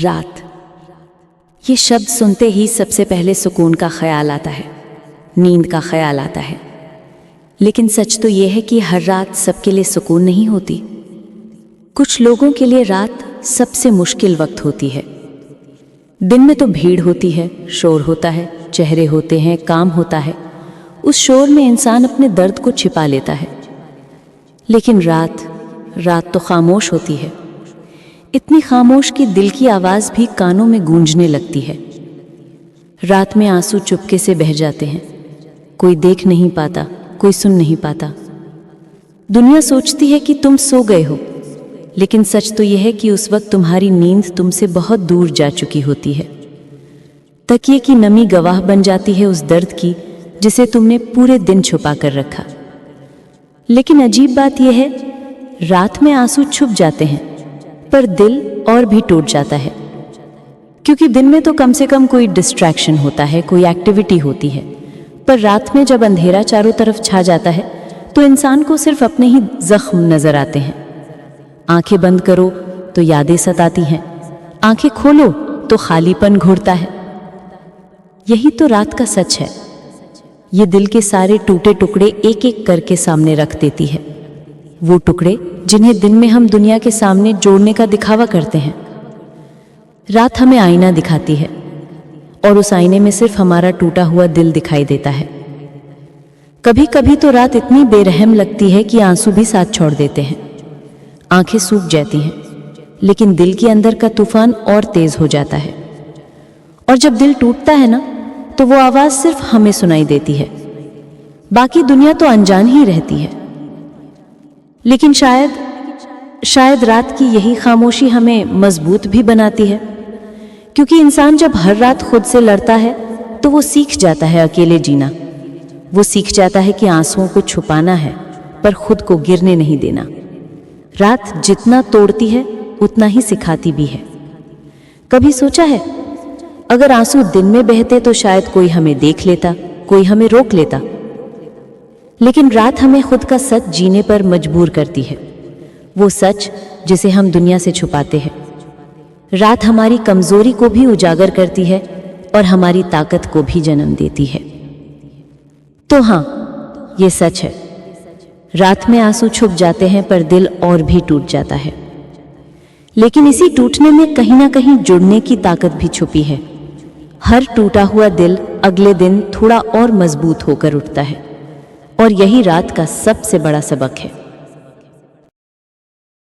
रात। ये शब्द सुनते ही सबसे पहले सुकून का ख्याल आता है, नींद का ख्याल आता है। लेकिन सच तो ये है कि हर रात सबके लिए सुकून नहीं होती। कुछ लोगों के लिए रात सबसे मुश्किल वक्त होती है। दिन में तो भीड़ होती है, शोर होता है, चेहरे होते हैं, काम होता है। उस शोर में इंसान अपने दर्द को छिपा लेता है। लेकिन रात तो खामोश होती है, इतनी खामोश कि दिल की आवाज़ भी कानों में गूंजने लगती है। रात में आंसू चुपके से बह जाते हैं, कोई देख नहीं पाता, कोई सुन नहीं पाता। दुनिया सोचती है कि तुम सो गए हो, लेकिन सच तो यह है कि उस वक्त तुम्हारी नींद तुमसे बहुत दूर जा चुकी होती है। तकिए की नमी गवाह बन जाती है उस दर्द की जिसे तुमने पूरे दिन छुपा कर रखा। लेकिन अजीब बात यह है, रात में आंसू छुप जाते हैं पर दिल और भी टूट जाता है। क्योंकि दिन में तो कम से कम कोई डिस्ट्रैक्शन होता है, कोई एक्टिविटी होती है। पर रात में जब अंधेरा चारों तरफ छा जाता है तो इंसान को सिर्फ अपने ही जख्म नजर आते हैं। आंखें बंद करो तो यादें सताती हैं, आंखें खोलो तो खालीपन घुरता है। यही तो रात का सच है। ये दिल के सारे टूटे टुकड़े एक एक करके सामने रख देती है। वो टुकड़े जिन्हें दिन में हम दुनिया के सामने जोड़ने का दिखावा करते हैं। रात हमें आईना दिखाती है और उस आईने में सिर्फ हमारा टूटा हुआ दिल दिखाई देता है। कभी कभी तो रात इतनी बेरहम लगती है कि आंसू भी साथ छोड़ देते हैं। आंखें सूख जाती हैं, लेकिन दिल के अंदर का तूफान और तेज हो जाता है। और जब दिल टूटता है ना, तो वो आवाज़ सिर्फ हमें सुनाई देती है, बाकी दुनिया तो अनजान ही रहती है। लेकिन शायद रात की यही खामोशी हमें मजबूत भी बनाती है। क्योंकि इंसान जब हर रात खुद से लड़ता है तो वो सीख जाता है अकेले जीना। वो सीख जाता है कि आंसुओं को छुपाना है पर खुद को गिरने नहीं देना। रात जितना तोड़ती है उतना ही सिखाती भी है। कभी सोचा है, अगर आंसू दिन में बहते तो शायद कोई हमें देख लेता, कोई हमें रोक लेता। लेकिन रात हमें खुद का सच जीने पर मजबूर करती है, वो सच जिसे हम दुनिया से छुपाते हैं। रात हमारी कमजोरी को भी उजागर करती है और हमारी ताकत को भी जन्म देती है। तो हाँ, ये सच है, रात में आंसू छुप जाते हैं पर दिल और भी टूट जाता है। लेकिन इसी टूटने में कहीं ना कहीं जुड़ने की ताकत भी छुपी है। हर टूटा हुआ दिल अगले दिन थोड़ा और मजबूत होकर उठता है। और यही रात का सबसे बड़ा सबक है।